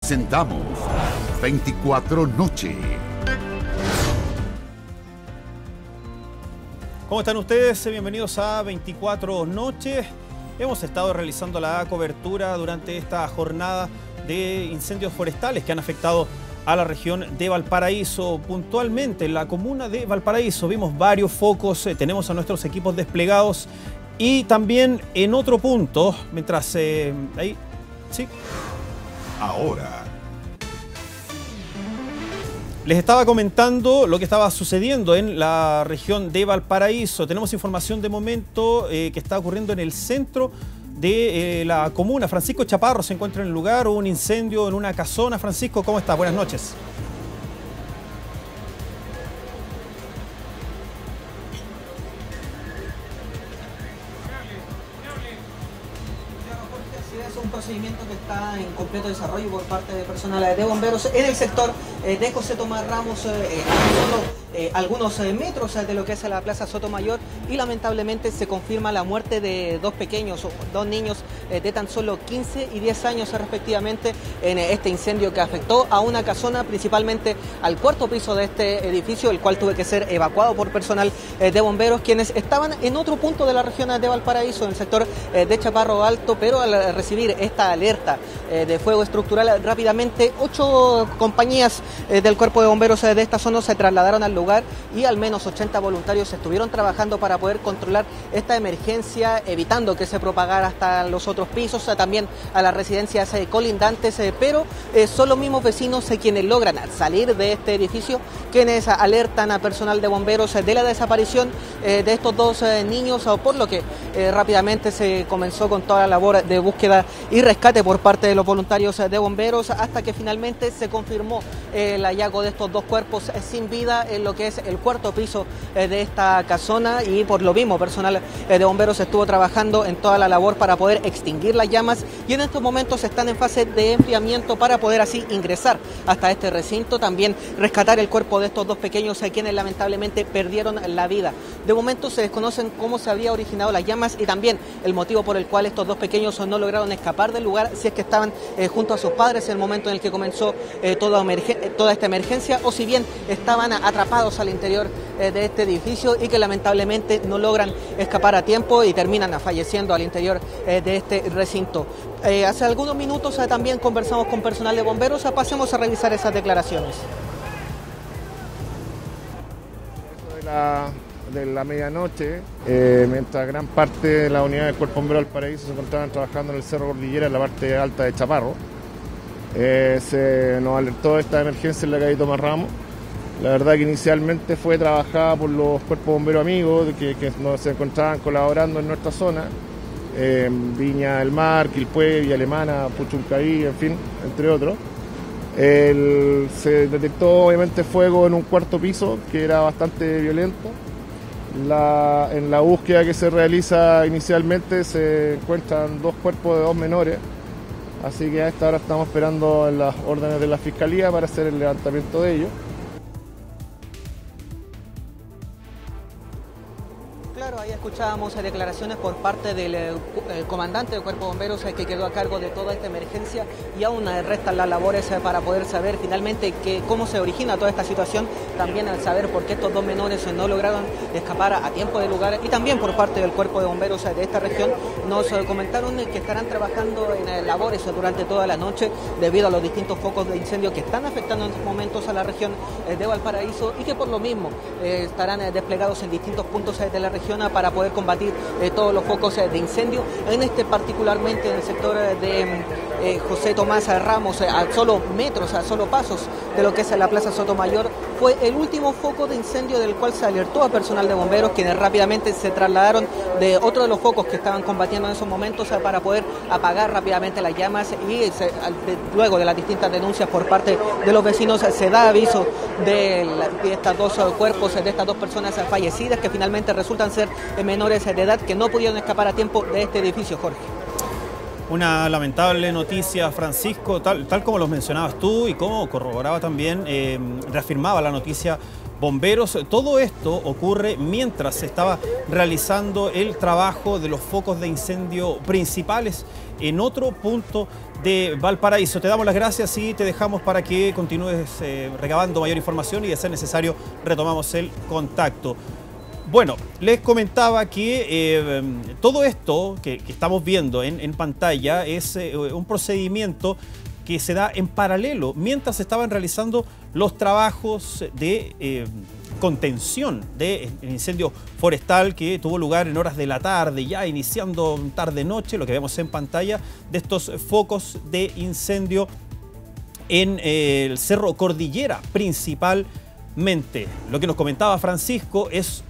presentamos 24 Noche. ¿Cómo están ustedes? Bienvenidos a 24 Noche. Hemos estado realizando la cobertura durante esta jornada de incendios forestales que han afectado a la región de Valparaíso. Puntualmente en la comuna de Valparaíso vimos varios focos, tenemos a nuestros equipos desplegados y también en otro punto, mientras ahí, sí. Ahora les estaba comentando lo que estaba sucediendo en la región de Valparaíso. Tenemos información de momento que está ocurriendo en el centro de la comuna. Francisco Chaparro se encuentra en el lugar. Hubo un incendio en una casona. Francisco, ¿cómo estás? Buenas noches. Es un procedimiento que está en completo desarrollo por parte de personal de bomberos en el sector de José Tomás Ramos, algunos metros de lo que es la Plaza Sotomayor, y lamentablemente se confirma la muerte de dos niños de tan solo 15 y 10 años respectivamente en este incendio que afectó a una casona, principalmente al cuarto piso de este edificio, el cual tuvo que ser evacuado por personal de bomberos, quienes estaban en otro punto de la región de Valparaíso, en el sector de Chaparro Alto, pero al recibir esta alerta de fuego estructural rápidamente, 8 compañías del cuerpo de bomberos de esta zona se trasladaron al lugar y al menos 80 voluntarios estuvieron trabajando para poder controlar esta emergencia, evitando que se propagara hasta los otros pisos, también a las residencias colindantes, pero son los mismos vecinos quienes logran salir de este edificio, quienes alertan a personal de bomberos de la desaparición de estos dos niños, por lo que rápidamente se comenzó con toda la labor de búsqueda y rescate por parte de los voluntarios de bomberos, hasta que finalmente se confirmó el hallazgo de estos dos cuerpos sin vida en lo que es el cuarto piso de esta casona, y por lo mismo personal de bomberos estuvo trabajando en toda la labor para poder extinguir las llamas, y en estos momentos están en fase de enfriamiento para poder así ingresar hasta este recinto, también rescatar el cuerpo de estos dos pequeños quienes lamentablemente perdieron la vida. De momento se desconocen cómo se había originado las llamas y también el motivo por el cual estos dos pequeños no lograron escapar del lugar, si es que estaban junto a sus padres en el momento en el que comenzó toda esta emergencia, o si bien estaban atrapados al interior de este edificio y que lamentablemente no logran escapar a tiempo y terminan falleciendo al interior de este recinto. Hace algunos minutos también conversamos con personal de bomberos, pasemos a revisar esas declaraciones. De la medianoche, mientras gran parte de la unidad del Cuerpo Bombero Valparaíso se encontraban trabajando en el Cerro Cordillera, en la parte alta de Chaparro, se nos alertó esta emergencia en la calle Tomás Ramos. La verdad que inicialmente fue trabajada por los cuerpos bomberos amigos que se encontraban colaborando en nuestra zona, Viña del Mar, Quilpué, Villa Alemana, Puchuncaví, en fin, entre otros. Se detectó obviamente fuego en un cuarto piso que era bastante violento. En la búsqueda que se realiza inicialmente se encuentran dos cuerpos de dos menores, así que a esta hora estamos esperando las órdenes de la Fiscalía para hacer el levantamiento de ellos. Claro, ahí escuchábamos declaraciones por parte del comandante del Cuerpo de Bomberos que quedó a cargo de toda esta emergencia, y aún restan las labores para poder saber finalmente cómo se origina toda esta situación, también al saber por qué estos dos menores no lograron escapar a tiempo del lugar, y también por parte del Cuerpo de Bomberos de esta región nos comentaron que estarán trabajando en labores durante toda la noche debido a los distintos focos de incendio que están afectando en estos momentos a la región de Valparaíso, y que por lo mismo estarán desplegados en distintos puntos de la región para poder combatir todos los focos de incendio, en este particularmente en el sector de José Tomás Ramos, a solo metros, a solo pasos de lo que es la Plaza Sotomayor. Fue el último foco de incendio del cual se alertó a personal de bomberos, quienes rápidamente se trasladaron de otro de los focos que estaban combatiendo en esos momentos para poder apagar rápidamente las llamas, y luego de las distintas denuncias por parte de los vecinos se da aviso de estos dos cuerpos, de estas dos personas fallecidas, que finalmente resultan ser menores de edad que no pudieron escapar a tiempo de este edificio, Jorge. Una lamentable noticia, Francisco, tal como lo mencionabas tú y como corroboraba también, reafirmaba la noticia bomberos. Todo esto ocurre mientras se estaba realizando el trabajo de los focos de incendio principales en otro punto de Valparaíso. Te damos las gracias y te dejamos para que continúes recabando mayor información y de ser necesario retomamos el contacto. Bueno, les comentaba que todo esto que estamos viendo en pantalla es un procedimiento que se da en paralelo mientras se estaban realizando los trabajos de contención del incendio forestal que tuvo lugar en horas de la tarde, ya iniciando tarde-noche, lo que vemos en pantalla, de estos focos de incendio en el Cerro Cordillera principalmente. Lo que nos comentaba Francisco es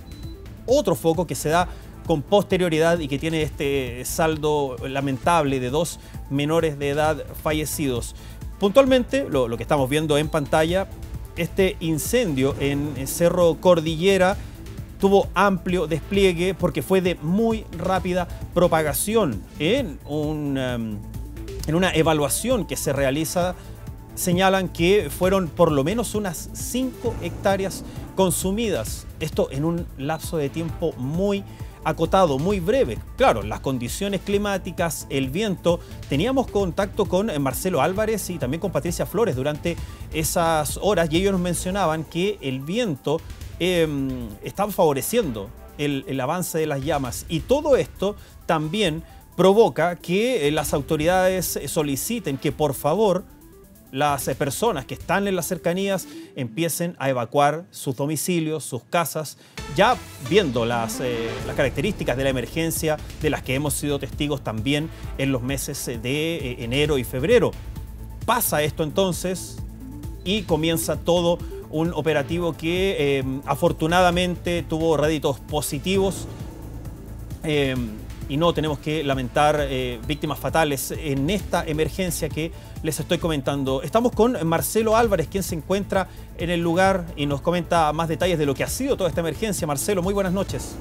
otro foco que se da con posterioridad y que tiene este saldo lamentable de 2 menores de edad fallecidos. Puntualmente, lo que estamos viendo en pantalla, este incendio en Cerro Cordillera tuvo amplio despliegue porque fue de muy rápida propagación. En una evaluación que se realiza, señalan que fueron por lo menos unas 5 hectáreas consumidas. Esto en un lapso de tiempo muy acotado, muy breve. Claro, las condiciones climáticas, el viento. Teníamos contacto con Marcelo Álvarez y también con Patricia Flores durante esas horas y ellos nos mencionaban que el viento estaba favoreciendo el avance de las llamas y todo esto también provoca que las autoridades soliciten que por favor las personas que están en las cercanías empiecen a evacuar sus domicilios, sus casas, ya viendo las características de la emergencia de las que hemos sido testigos también en los meses de enero y febrero. Pasa esto entonces y comienza todo un operativo que afortunadamente tuvo réditos positivos. Y no tenemos que lamentar víctimas fatales en esta emergencia que les estoy comentando. Estamos con Marcelo Álvarez, quien se encuentra en el lugar y nos comenta más detalles de lo que ha sido toda esta emergencia. Marcelo, muy buenas noches.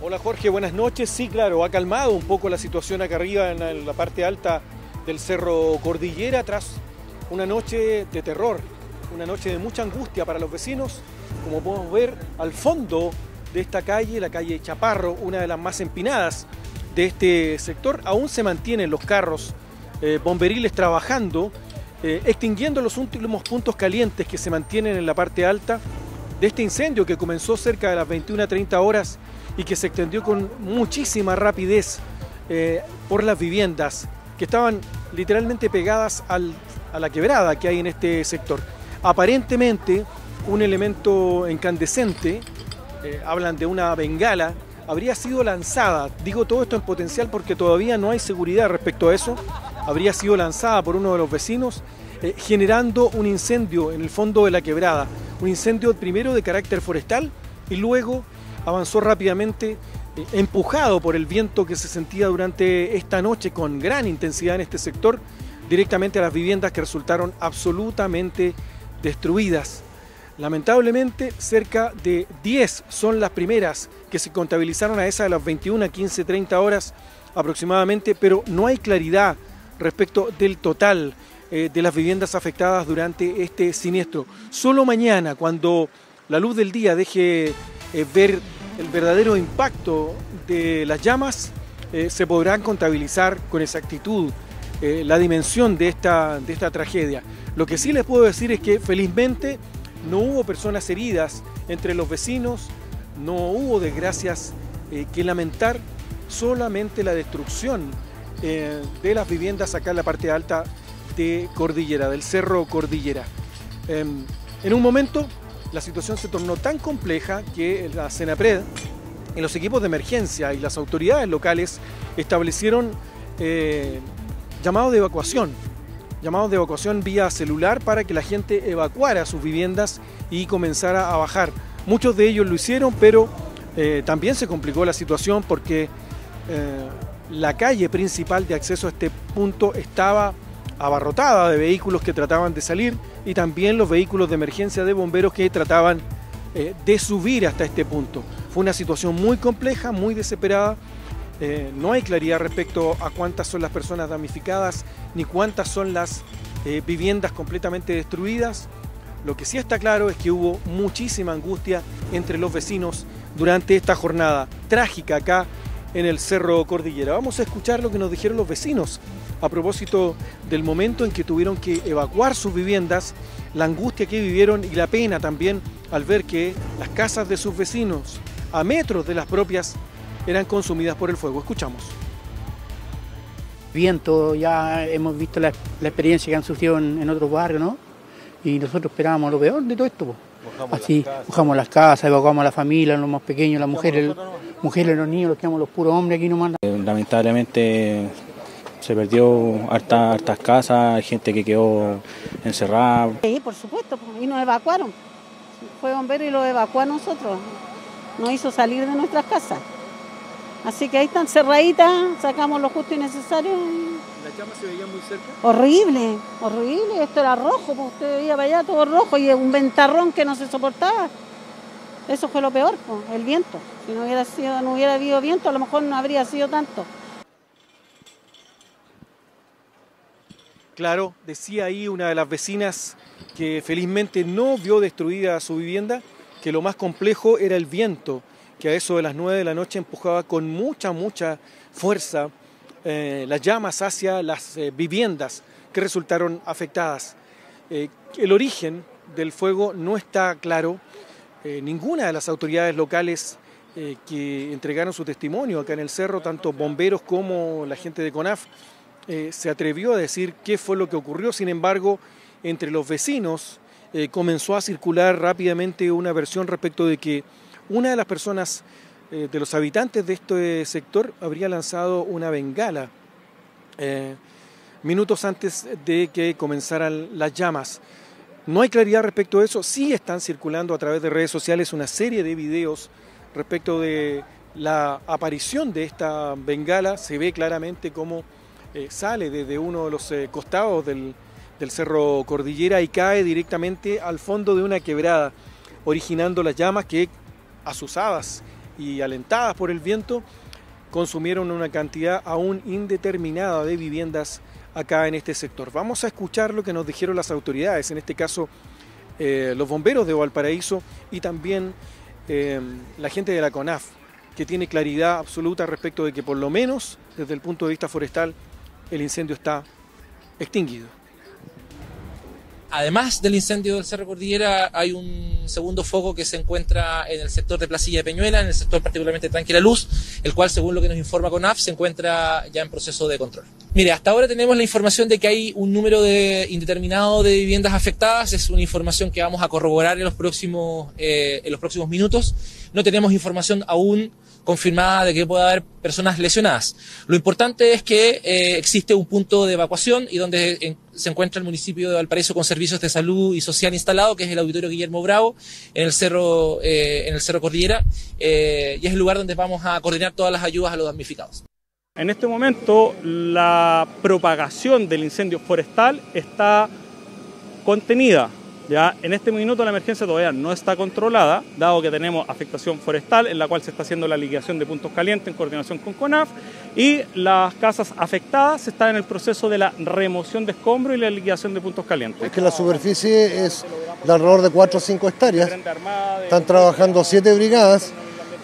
Hola Jorge, buenas noches. Sí, claro, ha calmado un poco la situación acá arriba en la parte alta del Cerro Cordillera tras una noche de terror, una noche de mucha angustia para los vecinos. Como podemos ver al fondo de esta calle, la calle Chaparro, una de las más empinadas de este sector, aún se mantienen los carros bomberiles trabajando, extinguiendo los últimos puntos calientes que se mantienen en la parte alta de este incendio que comenzó cerca de las 21:30 horas y que se extendió con muchísima rapidez por las viviendas que estaban literalmente pegadas a la quebrada que hay en este sector. Aparentemente un elemento incandescente, hablan de una bengala, habría sido lanzada, digo todo esto en potencial porque todavía no hay seguridad respecto a eso, habría sido lanzada por uno de los vecinos, generando un incendio en el fondo de la quebrada, un incendio primero de carácter forestal y luego avanzó rápidamente, empujado por el viento que se sentía durante esta noche con gran intensidad en este sector, directamente a las viviendas que resultaron absolutamente destruidas. Lamentablemente, cerca de 10 son las primeras que se contabilizaron a esa de las 21, 15, 30 horas aproximadamente, pero no hay claridad respecto del total de las viviendas afectadas durante este siniestro. Solo mañana, cuando la luz del día deje ver el verdadero impacto de las llamas, se podrán contabilizar con exactitud la dimensión de esta tragedia. Lo que sí les puedo decir es que felizmente no hubo personas heridas entre los vecinos, no hubo desgracias que lamentar, solamente la destrucción de las viviendas acá en la parte alta de Cordillera, del Cerro Cordillera. En un momento la situación se tornó tan compleja que la Senapred, en los equipos de emergencia y las autoridades locales establecieron llamados de evacuación vía celular para que la gente evacuara sus viviendas y comenzara a bajar. Muchos de ellos lo hicieron, pero también se complicó la situación porque la calle principal de acceso a este punto estaba abarrotada de vehículos que trataban de salir y también los vehículos de emergencia de bomberos que trataban de subir hasta este punto. Fue una situación muy compleja, muy desesperada. No hay claridad respecto a cuántas son las personas damnificadas ni cuántas son las viviendas completamente destruidas. Lo que sí está claro es que hubo muchísima angustia entre los vecinos durante esta jornada trágica acá en el Cerro Cordillera. Vamos a escuchar lo que nos dijeron los vecinos a propósito del momento en que tuvieron que evacuar sus viviendas, la angustia que vivieron y la pena también al ver que las casas de sus vecinos, a metros de las propias, eran consumidas por el fuego. Escuchamos. Viento, ya hemos visto la experiencia que han sufrido en otros barrios, ¿no? Y nosotros esperábamos lo peor de todo esto, po. Bajamos las casas, evacuamos a la familia, los más pequeños, las mujeres, los niños, los quedamos los puros hombres aquí nomás. Lamentablemente se perdió hartas casas, hay gente que quedó encerrada. Sí, por supuesto, y nos evacuaron. Fue bombero y lo evacuó a nosotros. Nos hizo salir de nuestras casas. Así que ahí están cerraditas, sacamos lo justo y necesario. ¿Las llamas se veían muy cerca? Horrible, horrible. Esto era rojo, pues usted veía para allá todo rojo y un ventarrón que no se soportaba. Eso fue lo peor, pues, el viento. Si no hubiera habido viento, a lo mejor no habría sido tanto. Claro, decía ahí una de las vecinas que felizmente no vio destruida su vivienda, que lo más complejo era el viento, que a eso de las 9 de la noche empujaba con mucha fuerza las llamas hacia las viviendas que resultaron afectadas. El origen del fuego no está claro. Ninguna de las autoridades locales que entregaron su testimonio acá en el cerro, tanto bomberos como la gente de CONAF, se atrevió a decir qué fue lo que ocurrió. Sin embargo, entre los vecinos comenzó a circular rápidamente una versión respecto de que una de las personas, de los habitantes de este sector, habría lanzado una bengala minutos antes de que comenzaran las llamas. No hay claridad respecto a eso. Sí están circulando a través de redes sociales una serie de videos respecto de la aparición de esta bengala. Se ve claramente cómo sale desde uno de los costados del Cerro Cordillera y cae directamente al fondo de una quebrada, originando las llamas que, azuzadas y alentadas por el viento, consumieron una cantidad aún indeterminada de viviendas acá en este sector. Vamos a escuchar lo que nos dijeron las autoridades, en este caso los bomberos de Valparaíso y también la gente de la CONAF, que tiene claridad absoluta respecto de que por lo menos desde el punto de vista forestal el incendio está extinguido. Además del incendio del Cerro Cordillera, hay un segundo foco que se encuentra en el sector de Placilla de Peñuela, en el sector particularmente de Tranquila Luz, el cual, según lo que nos informa CONAF, se encuentra ya en proceso de control. Mire, hasta ahora tenemos la información de que hay un número indeterminado de viviendas afectadas. Es una información que vamos a corroborar en los próximos minutos. No tenemos información aún confirmada de que pueda haber personas lesionadas. Lo importante es que existe un punto de evacuación y donde se encuentra el municipio de Valparaíso con servicios de salud y social instalado, que es el Auditorio Guillermo Bravo, en el Cerro Cordillera, y es el lugar donde vamos a coordinar todas las ayudas a los damnificados. En este momento la propagación del incendio forestal está contenida. Ya en este minuto la emergencia todavía no está controlada, dado que tenemos afectación forestal en la cual se está haciendo la liquidación de puntos calientes en coordinación con CONAF, y las casas afectadas están en el proceso de la remoción de escombros y la liquidación de puntos calientes. Es que la superficie es de alrededor de 4 o 5 hectáreas, están trabajando 7 brigadas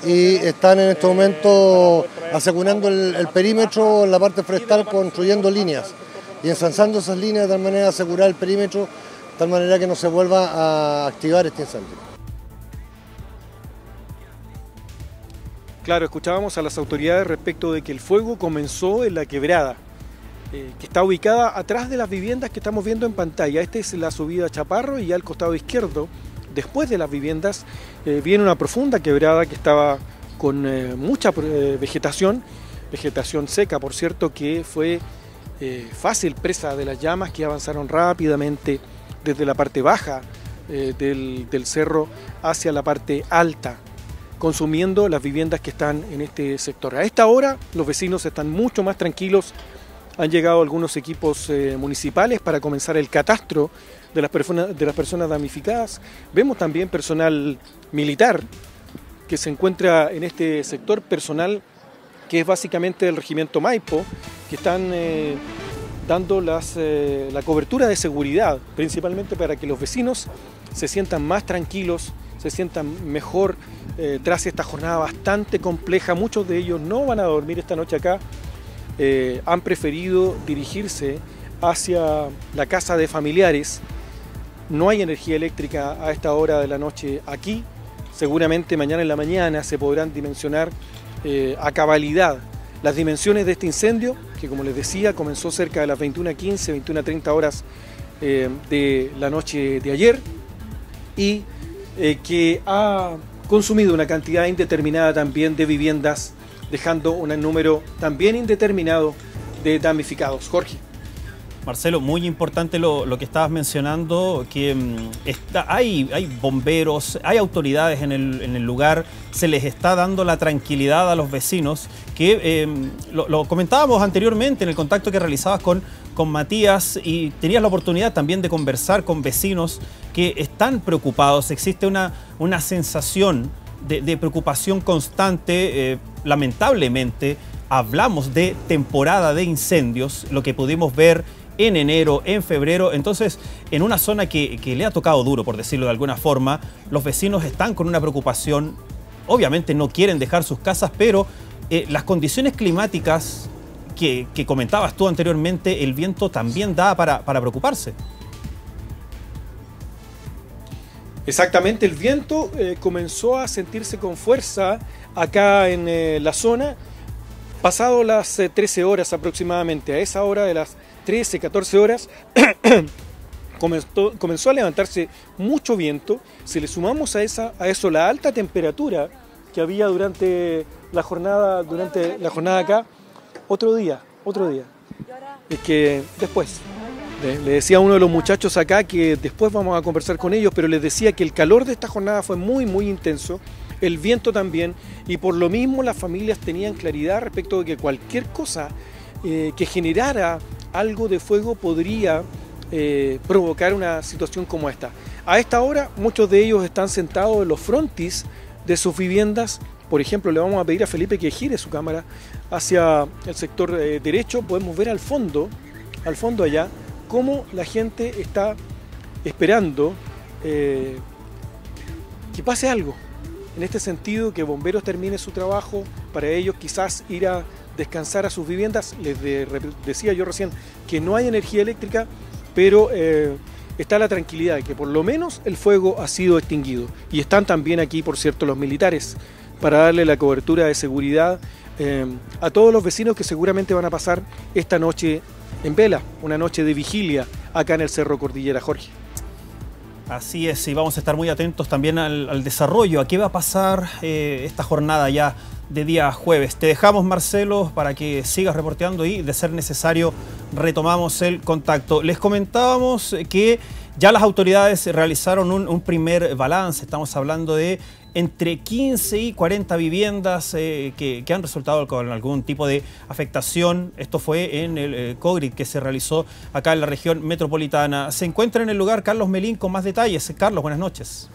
y están en este momento asegurando el perímetro en la parte forestal, construyendo líneas y ensanzando esas líneas de tal manera de asegurar el perímetro, de tal manera que no se vuelva a activar este incendio. Claro, escuchábamos a las autoridades respecto de que el fuego comenzó en la quebrada, que está ubicada atrás de las viviendas que estamos viendo en pantalla. Esta es la subida a Chaparro y ya al costado izquierdo, después de las viviendas, viene una profunda quebrada que estaba con mucha vegetación seca, por cierto, que fue fácil presa de las llamas que avanzaron rápidamente desde la parte baja del cerro hacia la parte alta, consumiendo las viviendas que están en este sector. A esta hora los vecinos están mucho más tranquilos. Han llegado algunos equipos municipales para comenzar el catastro de las personas damnificadas. Vemos también personal militar que se encuentra en este sector, personal que es básicamente del regimiento Maipo, que están dando la cobertura de seguridad, principalmente para que los vecinos se sientan más tranquilos, se sientan mejor tras esta jornada bastante compleja. Muchos de ellos no van a dormir esta noche acá, han preferido dirigirse hacia la casa de familiares. No hay energía eléctrica a esta hora de la noche aquí. Seguramente mañana en la mañana se podrán dimensionar a cabalidad las dimensiones de este incendio, que como les decía comenzó cerca de las 21:15, 21:30 horas de la noche de ayer, y que ha consumido una cantidad indeterminada también de viviendas, dejando un número también indeterminado de damnificados. Jorge. Marcelo, muy importante lo que estabas mencionando, que hay bomberos, hay autoridades en el lugar, se les está dando la tranquilidad a los vecinos, que lo comentábamos anteriormente en el contacto que realizabas con Matías, y tenías la oportunidad también de conversar con vecinos que están preocupados. Existe una sensación de preocupación constante. Lamentablemente hablamos de temporada de incendios, lo que pudimos ver en enero, en febrero. Entonces, en una zona que le ha tocado duro, por decirlo de alguna forma, los vecinos están con una preocupación. Obviamente no quieren dejar sus casas, pero las condiciones climáticas que comentabas tú anteriormente, el viento también da para preocuparse. Exactamente, el viento comenzó a sentirse con fuerza acá en la zona, pasado las 13 horas aproximadamente. A esa hora de las 13, 14 horas comenzó a levantarse mucho viento. Si le sumamos a eso la alta temperatura que había durante la jornada acá, otro día. Es que después, le decía a uno de los muchachos acá que después vamos a conversar con ellos, pero les decía que el calor de esta jornada fue muy, muy intenso, el viento también, y por lo mismo las familias tenían claridad respecto de que cualquier cosa que generara algo de fuego podría provocar una situación como esta. A esta hora muchos de ellos están sentados en los frontis de sus viviendas. Por ejemplo, le vamos a pedir a Felipe que gire su cámara hacia el sector derecho. Podemos ver al fondo allá, cómo la gente está esperando que pase algo. En este sentido, que Bomberos termine su trabajo, para ellos quizás ir a descansar a sus viviendas. Les decía yo recién que no hay energía eléctrica, pero está la tranquilidad de que por lo menos el fuego ha sido extinguido. Y están también aquí, por cierto, los militares para darle la cobertura de seguridad a todos los vecinos que seguramente van a pasar esta noche en vela, una noche de vigilia acá en el Cerro Cordillera, Jorge. Así es, y vamos a estar muy atentos también al desarrollo, a qué va a pasar esta jornada ya de día jueves. Te dejamos, Marcelo, para que sigas reporteando y, de ser necesario, retomamos el contacto. Les comentábamos que ya las autoridades realizaron un primer balance. Estamos hablando de entre 15 y 40 viviendas que han resultado con algún tipo de afectación. Esto fue en el COGRID que se realizó acá en la región metropolitana. Se encuentra en el lugar Carlos Melín con más detalles. Carlos, buenas noches.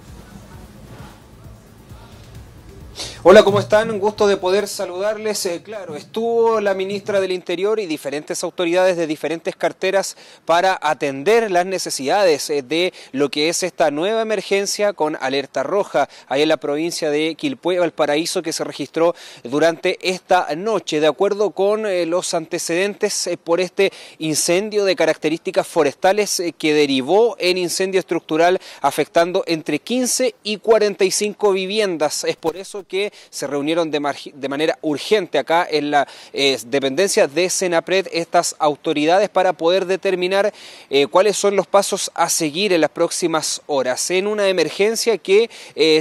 Hola, ¿cómo están? Un gusto de poder saludarles. Claro, estuvo la ministra del Interior y diferentes autoridades de diferentes carteras para atender las necesidades de lo que es esta nueva emergencia con alerta roja ahí en la provincia de Quilpué, Valparaíso, que se registró durante esta noche. De acuerdo con los antecedentes por este incendio de características forestales que derivó en incendio estructural afectando entre 15 y 45 viviendas. Es por eso que se reunieron de manera urgente acá en la dependencia de Senapred estas autoridades para poder determinar cuáles son los pasos a seguir en las próximas horas. En una emergencia que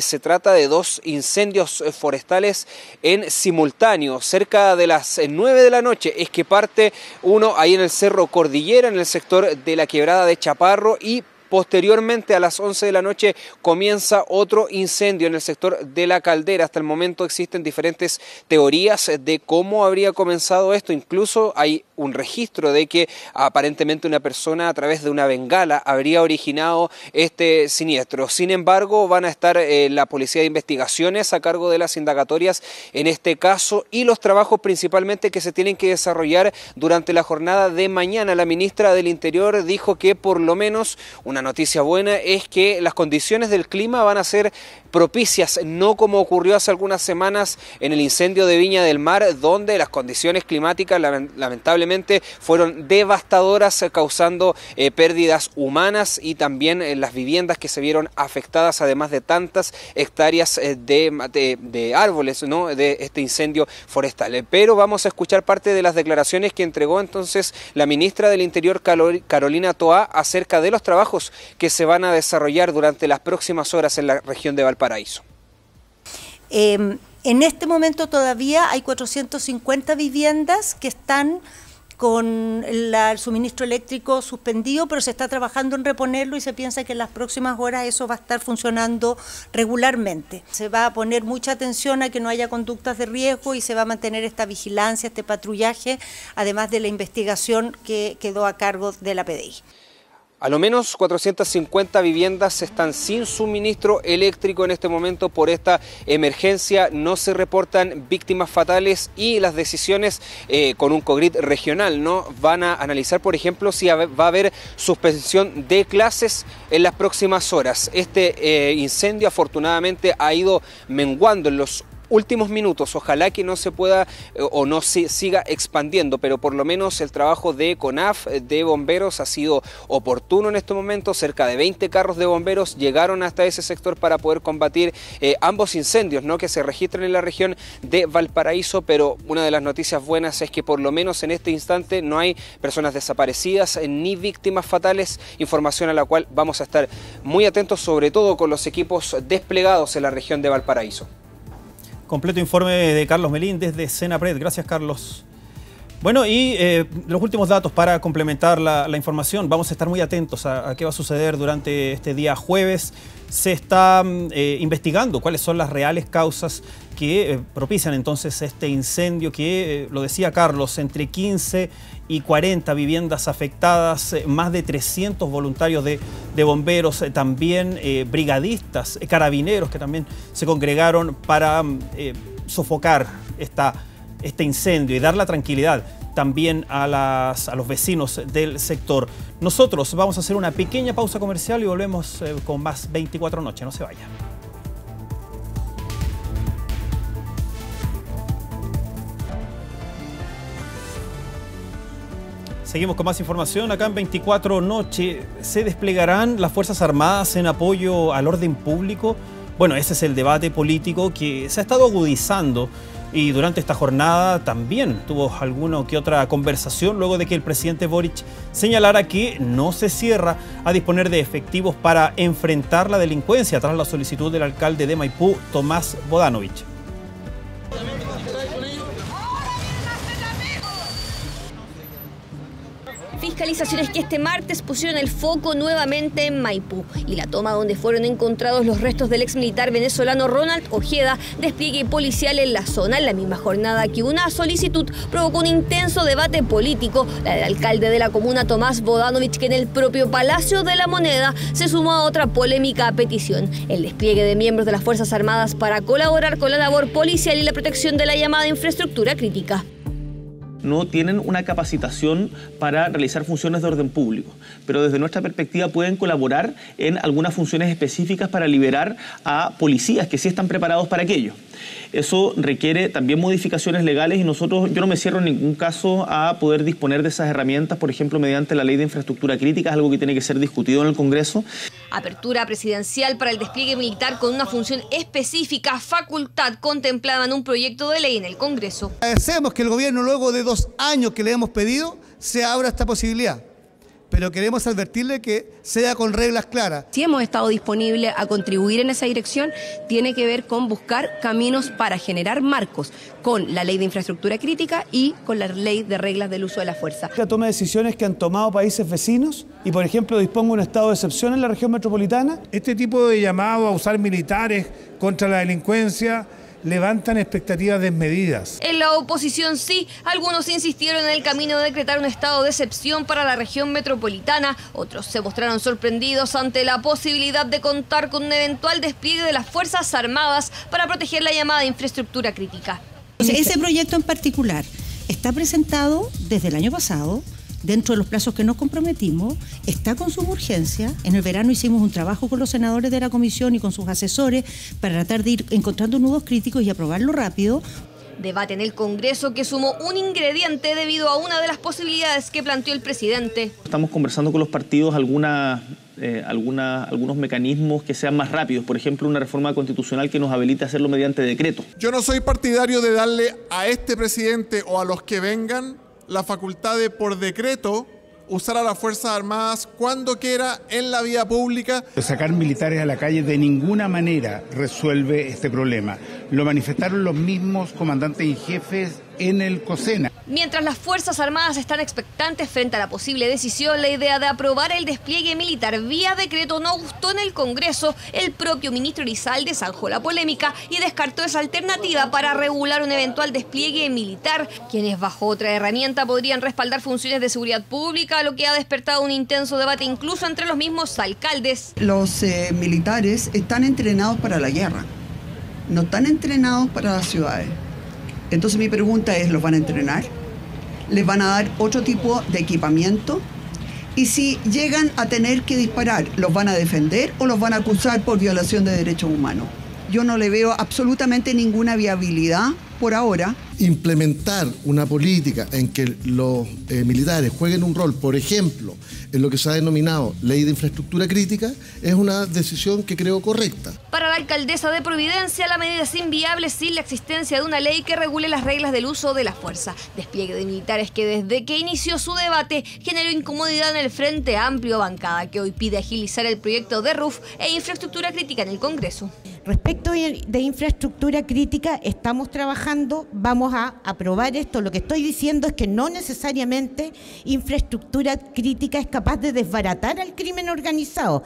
se trata de dos incendios forestales en simultáneo. Cerca de las 9 de la noche es que parte uno ahí en el Cerro Cordillera, en el sector de la Quebrada de Chaparro, y posteriormente a las 11 de la noche comienza otro incendio en el sector de La Caldera. Hasta el momento existen diferentes teorías de cómo habría comenzado esto. Incluso hay un registro de que aparentemente una persona a través de una bengala habría originado este siniestro. Sin embargo, van a estar la Policía de Investigaciones a cargo de las indagatorias en este caso y los trabajos principalmente que se tienen que desarrollar durante la jornada de mañana. La ministra del Interior dijo que por lo menos una noticia buena es que las condiciones del clima van a ser propicias, no como ocurrió hace algunas semanas en el incendio de Viña del Mar, donde las condiciones climáticas lamentablemente fueron devastadoras, causando pérdidas humanas y también las viviendas que se vieron afectadas, además de tantas hectáreas de árboles, ¿no?, de este incendio forestal. Pero vamos a escuchar parte de las declaraciones que entregó entonces la ministra del Interior, Carolina Toá, acerca de los trabajos que se van a desarrollar durante las próximas horas en la región de Valparaíso. En este momento todavía hay 450 viviendas que están con el suministro eléctrico suspendido, pero se está trabajando en reponerlo y se piensa que en las próximas horas eso va a estar funcionando regularmente. Se va a poner mucha atención a que no haya conductas de riesgo y se va a mantener esta vigilancia, este patrullaje, además de la investigación que quedó a cargo de la PDI. A lo menos 450 viviendas están sin suministro eléctrico en este momento por esta emergencia. No se reportan víctimas fatales y las decisiones con un COGRID regional, ¿no?, van a analizar, por ejemplo, si va a haber suspensión de clases en las próximas horas. Este incendio afortunadamente ha ido menguando en los últimos minutos. Ojalá que no se pueda o no se siga expandiendo, pero por lo menos el trabajo de CONAF, de bomberos, ha sido oportuno en este momento. Cerca de 20 carros de bomberos llegaron hasta ese sector para poder combatir ambos incendios, ¿no?, que se registran en la región de Valparaíso. Pero una de las noticias buenas es que por lo menos en este instante no hay personas desaparecidas ni víctimas fatales, información a la cual vamos a estar muy atentos, sobre todo con los equipos desplegados en la región de Valparaíso. Completo informe de Carlos Melín desde Senapred. Gracias, Carlos. Bueno, y los últimos datos para complementar la información. Vamos a estar muy atentos a qué va a suceder durante este día jueves. Se está investigando cuáles son las reales causas que propician entonces este incendio que, lo decía Carlos, entre 15 y 40 viviendas afectadas, más de 300 voluntarios de bomberos, también brigadistas, carabineros que también se congregaron para sofocar este incendio y dar la tranquilidad también a los vecinos del sector. Nosotros vamos a hacer una pequeña pausa comercial y volvemos con más 24 Noche. No se vaya. Seguimos con más información acá en 24 Noche. ¿Se desplegarán las Fuerzas Armadas en apoyo al orden público? Bueno, ese es el debate político que se ha estado agudizando y durante esta jornada también tuvo alguna que otra conversación luego de que el presidente Boric señalara que no se cierra a disponer de efectivos para enfrentar la delincuencia tras la solicitud del alcalde de Maipú, Tomás Bodanovich. Fiscalizaciones que este martes pusieron el foco nuevamente en Maipú y la toma donde fueron encontrados los restos del exmilitar venezolano Ronald Ojeda, despliegue policial en la zona en la misma jornada que una solicitud provocó un intenso debate político, la del alcalde de la comuna Tomás Bodanovich, que en el propio Palacio de la Moneda se sumó a otra polémica petición, el despliegue de miembros de las Fuerzas Armadas para colaborar con la labor policial y la protección de la llamada infraestructura crítica. No tienen una capacitación para realizar funciones de orden público, pero desde nuestra perspectiva pueden colaborar en algunas funciones específicas para liberar a policías que sí están preparados para aquello. Eso requiere también modificaciones legales y yo no me cierro en ningún caso a poder disponer de esas herramientas, por ejemplo, mediante la ley de infraestructura crítica, es algo que tiene que ser discutido en el Congreso. Apertura presidencial para el despliegue militar con una función específica, facultad contemplada en un proyecto de ley en el Congreso. Agradecemos que el gobierno, luego de 2 años que le hemos pedido, se abra esta posibilidad. Pero queremos advertirle que sea con reglas claras. Si hemos estado disponibles a contribuir en esa dirección, tiene que ver con buscar caminos para generar marcos con la ley de infraestructura crítica y con la ley de reglas del uso de la fuerza. La toma de decisiones que han tomado países vecinos y, por ejemplo, disponga un estado de excepción en la región metropolitana. Este tipo de llamado a usar militares contra la delincuencia levantan expectativas desmedidas. En la oposición sí, algunos insistieron en el camino de decretar un estado de excepción para la región metropolitana, otros se mostraron sorprendidos ante la posibilidad de contar con un eventual despliegue de las Fuerzas Armadas para proteger la llamada infraestructura crítica. Ese proyecto en particular está presentado desde el año pasado, dentro de los plazos que nos comprometimos, está con sus urgencias. En el verano hicimos un trabajo con los senadores de la comisión y con sus asesores para tratar de ir encontrando nudos críticos y aprobarlo rápido. Debate en el Congreso que sumó un ingrediente debido a una de las posibilidades que planteó el presidente. Estamos conversando con los partidos algunos mecanismos que sean más rápidos, por ejemplo una reforma constitucional que nos habilite a hacerlo mediante decreto. Yo no soy partidario de darle a este presidente o a los que vengan la facultad de, por decreto, usar a las Fuerzas Armadas cuando quiera en la vía pública. Sacar militares a la calle de ninguna manera resuelve este problema. Lo manifestaron los mismos comandantes y jefes en el COSENA. Mientras las Fuerzas Armadas están expectantes frente a la posible decisión, la idea de aprobar el despliegue militar vía decreto no gustó en el Congreso. El propio ministro Elizalde zanjó la polémica y descartó esa alternativa para regular un eventual despliegue militar. Quienes bajo otra herramienta podrían respaldar funciones de seguridad pública, lo que ha despertado un intenso debate incluso entre los mismos alcaldes. Los militares están entrenados para la guerra, no están entrenados para las ciudades. Entonces mi pregunta es, ¿los van a entrenar? ¿Les van a dar otro tipo de equipamiento? Y si llegan a tener que disparar, ¿los van a defender o los van a acusar por violación de derechos humanos? Yo no le veo absolutamente ninguna viabilidad por ahora. Implementar una política en que los militares jueguen un rol, por ejemplo, en lo que se ha denominado ley de infraestructura crítica, es una decisión que creo correcta. Para la alcaldesa de Providencia, la medida es inviable sin la existencia de una ley que regule las reglas del uso de la fuerza. Despliegue de militares que desde que inició su debate generó incomodidad en el Frente Amplio, bancada que hoy pide agilizar el proyecto de RUF e infraestructura crítica en el Congreso. Respecto de infraestructura crítica, estamos trabajando, vamos a aprobar esto. Lo que estoy diciendo es que no necesariamente infraestructura crítica es capaz de desbaratar al crimen organizado.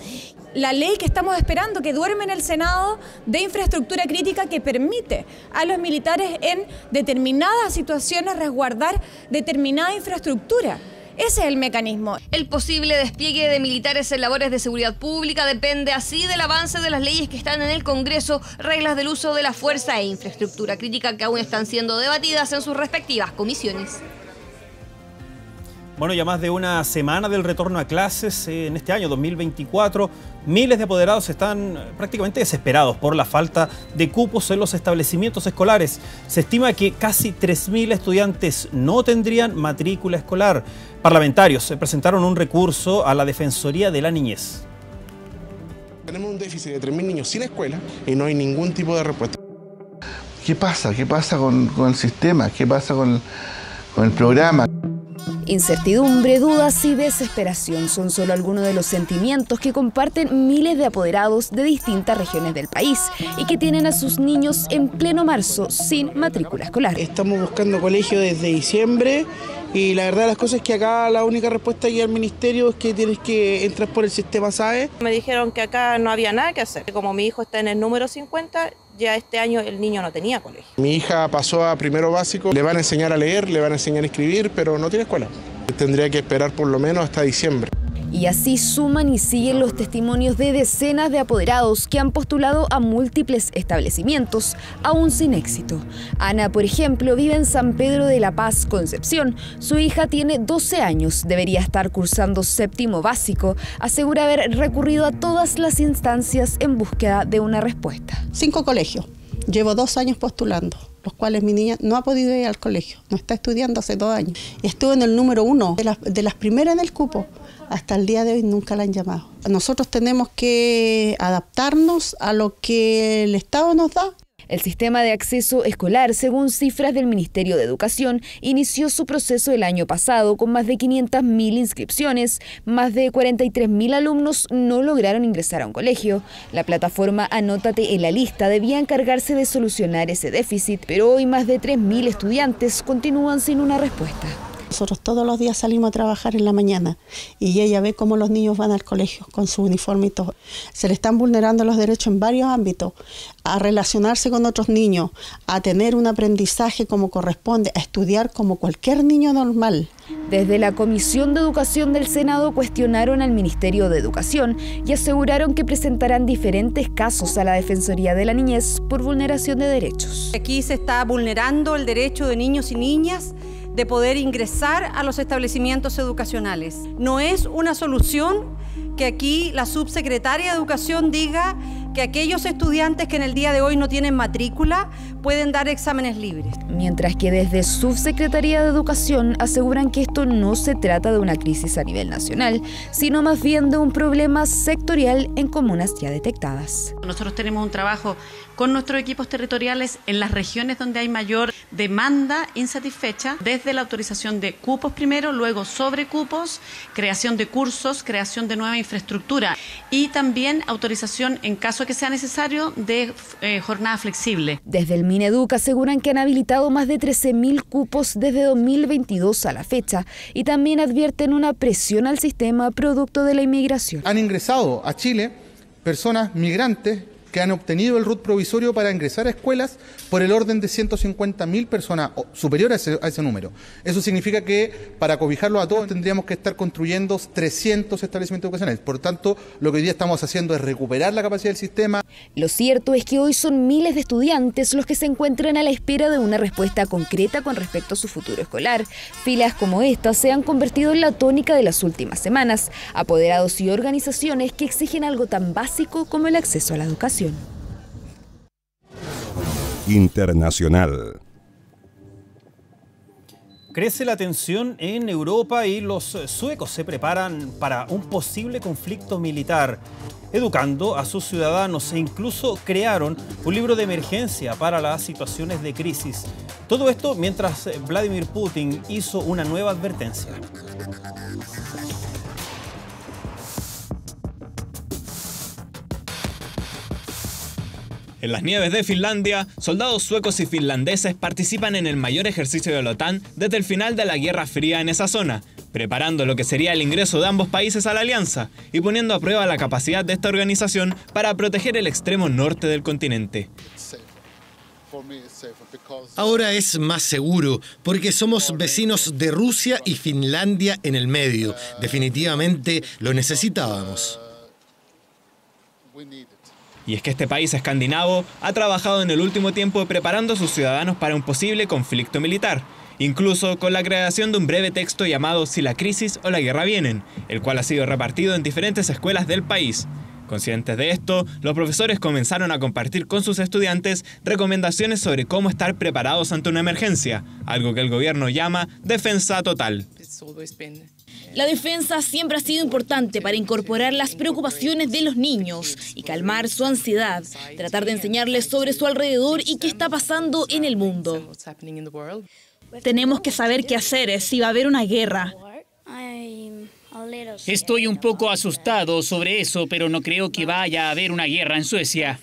La ley que estamos esperando, que duerme en el Senado, de infraestructura crítica, que permite a los militares en determinadas situaciones resguardar determinada infraestructura. Ese es el mecanismo. El posible despliegue de militares en labores de seguridad pública depende así del avance de las leyes que están en el Congreso, reglas del uso de la fuerza e infraestructura crítica que aún están siendo debatidas en sus respectivas comisiones. Bueno, ya más de una semana del retorno a clases en este año 2024, miles de apoderados están prácticamente desesperados por la falta de cupos en los establecimientos escolares. Se estima que casi 3.000 estudiantes no tendrían matrícula escolar. Parlamentarios presentaron un recurso a la Defensoría de la Niñez. Tenemos un déficit de 3.000 niños sin escuela y no hay ningún tipo de respuesta. ¿Qué pasa? ¿Qué pasa con el sistema? ¿Qué pasa con el programa? Incertidumbre, dudas y desesperación son solo algunos de los sentimientos que comparten miles de apoderados de distintas regiones del país y que tienen a sus niños en pleno marzo sin matrícula escolar. Estamos buscando colegio desde diciembre y la verdad las cosas es que acá la única respuesta aquí al ministerio es que tienes que entrar por el sistema SAE. Me dijeron que acá no había nada que hacer. Como mi hijo está en el número 50, ya este año el niño no tenía colegio. Mi hija pasó a primero básico, le van a enseñar a leer, le van a enseñar a escribir, pero no tiene escuela. Tendría que esperar por lo menos hasta diciembre. Y así suman y siguen los testimonios de decenas de apoderados que han postulado a múltiples establecimientos, aún sin éxito. Ana, por ejemplo, vive en San Pedro de la Paz, Concepción. Su hija tiene 12 años, debería estar cursando séptimo básico. Asegura haber recurrido a todas las instancias en búsqueda de una respuesta. 5 colegios. Llevo 2 años postulando, los cuales mi niña no ha podido ir al colegio. No está estudiando hace 2 años. Estuve en el número 1 de las primeras en el cupo. Hasta el día de hoy nunca la han llamado. Nosotros tenemos que adaptarnos a lo que el Estado nos da. El sistema de acceso escolar, según cifras del Ministerio de Educación, inició su proceso el año pasado con más de 500.000 inscripciones. Más de 43.000 alumnos no lograron ingresar a un colegio. La plataforma Anótate en la lista debía encargarse de solucionar ese déficit, pero hoy más de 3.000 estudiantes continúan sin una respuesta. Nosotros todos los días salimos a trabajar en la mañana y ella ve cómo los niños van al colegio con su uniforme y todo. Se le están vulnerando los derechos en varios ámbitos, a relacionarse con otros niños, a tener un aprendizaje como corresponde, a estudiar como cualquier niño normal. Desde la Comisión de Educación del Senado cuestionaron al Ministerio de Educación y aseguraron que presentarán diferentes casos a la Defensoría de la Niñez por vulneración de derechos. Aquí se está vulnerando el derecho de niños y niñas de poder ingresar a los establecimientos educacionales. No es una solución que aquí la subsecretaria de Educación diga que aquellos estudiantes que en el día de hoy no tienen matrícula pueden dar exámenes libres. Mientras que desde Subsecretaría de Educación aseguran que esto no se trata de una crisis a nivel nacional, sino más bien de un problema sectorial en comunas ya detectadas. Nosotros tenemos un trabajo con nuestros equipos territoriales en las regiones donde hay mayor demanda insatisfecha, desde la autorización de cupos primero, luego sobrecupos, creación de cursos, creación de nueva infraestructura y también autorización en caso que sea necesario de jornada flexible. Desde el Mineduc aseguran que han habilitado más de 13.000 cupos desde 2022 a la fecha y también advierten una presión al sistema producto de la inmigración. Han ingresado a Chile personas migrantes que han obtenido el RUT provisorio para ingresar a escuelas por el orden de 150.000 personas, o superior a ese número. Eso significa que para cobijarlos a todos tendríamos que estar construyendo 300 establecimientos educacionales. Por tanto, lo que hoy día estamos haciendo es recuperar la capacidad del sistema. Lo cierto es que hoy son miles de estudiantes los que se encuentran a la espera de una respuesta concreta con respecto a su futuro escolar. Filas como estas se han convertido en la tónica de las últimas semanas, apoderados y organizaciones que exigen algo tan básico como el acceso a la educación. Internacional. Crece la tensión en Europa y los suecos se preparan para un posible conflicto militar, educando a sus ciudadanos e incluso crearon un libro de emergencia para las situaciones de crisis. Todo esto mientras Vladimir Putin hizo una nueva advertencia. En las nieves de Finlandia, soldados suecos y finlandeses participan en el mayor ejercicio de la OTAN desde el final de la Guerra Fría en esa zona, preparando lo que sería el ingreso de ambos países a la alianza y poniendo a prueba la capacidad de esta organización para proteger el extremo norte del continente. Ahora es más seguro porque somos vecinos de Rusia y Finlandia en el medio. Definitivamente lo necesitábamos. Y es que este país escandinavo ha trabajado en el último tiempo preparando a sus ciudadanos para un posible conflicto militar, incluso con la creación de un breve texto llamado Si la crisis o la guerra vienen, el cual ha sido repartido en diferentes escuelas del país. Conscientes de esto, los profesores comenzaron a compartir con sus estudiantes recomendaciones sobre cómo estar preparados ante una emergencia, algo que el gobierno llama defensa total. La defensa siempre ha sido importante para incorporar las preocupaciones de los niños y calmar su ansiedad, tratar de enseñarles sobre su alrededor y qué está pasando en el mundo. Tenemos que saber qué hacer si va a haber una guerra. Estoy un poco asustado sobre eso, pero no creo que vaya a haber una guerra en Suecia.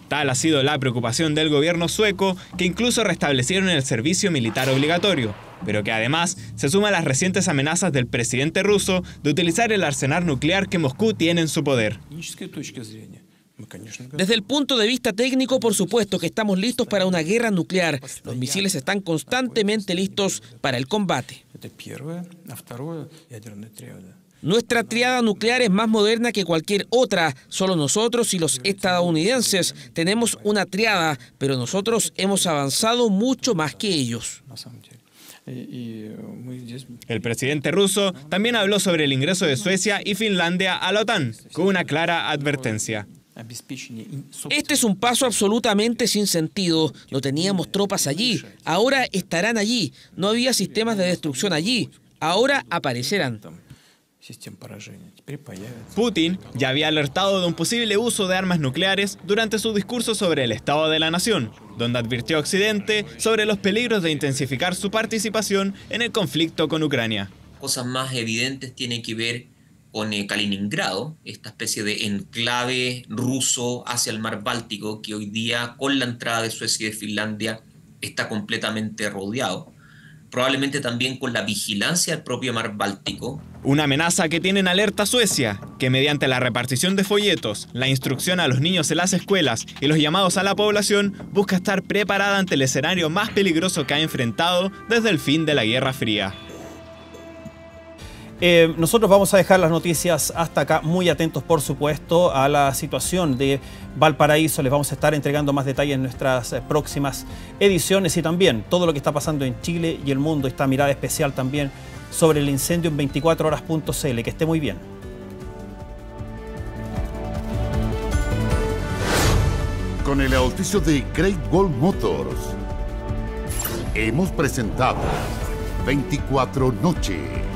Tal ha sido la preocupación del gobierno sueco, que incluso restablecieron el servicio militar obligatorio, pero que además se suma a las recientes amenazas del presidente ruso de utilizar el arsenal nuclear que Moscú tiene en su poder. Desde el punto de vista técnico, por supuesto que estamos listos para una guerra nuclear. Los misiles están constantemente listos para el combate. Nuestra triada nuclear es más moderna que cualquier otra. Solo nosotros y los estadounidenses tenemos una triada, pero nosotros hemos avanzado mucho más que ellos. El presidente ruso también habló sobre el ingreso de Suecia y Finlandia a la OTAN, con una clara advertencia. Este es un paso absolutamente sin sentido. No teníamos tropas allí. Ahora estarán allí. No había sistemas de destrucción allí. Ahora aparecerán. Putin ya había alertado de un posible uso de armas nucleares durante su discurso sobre el Estado de la Nación, donde advirtió a Occidente sobre los peligros de intensificar su participación en el conflicto con Ucrania. Cosas más evidentes tienen que ver con Kaliningrado, esta especie de enclave ruso hacia el mar Báltico, que hoy día, con la entrada de Suecia y de Finlandia, está completamente rodeado. probablemente también con la vigilancia del propio mar Báltico. Una amenaza que tiene en alerta Suecia, que mediante la repartición de folletos, la instrucción a los niños en las escuelas y los llamados a la población, busca estar preparada ante el escenario más peligroso que ha enfrentado desde el fin de la Guerra Fría. Nosotros vamos a dejar las noticias hasta acá, muy atentos por supuesto a la situación de Valparaíso. Les vamos a estar entregando más detalles en nuestras próximas ediciones y también todo lo que está pasando en Chile y el mundo, esta mirada especial también sobre el incendio en 24horas.cl. Que esté muy bien. Con el auspicio de Great Wall Motors, hemos presentado 24 Noche.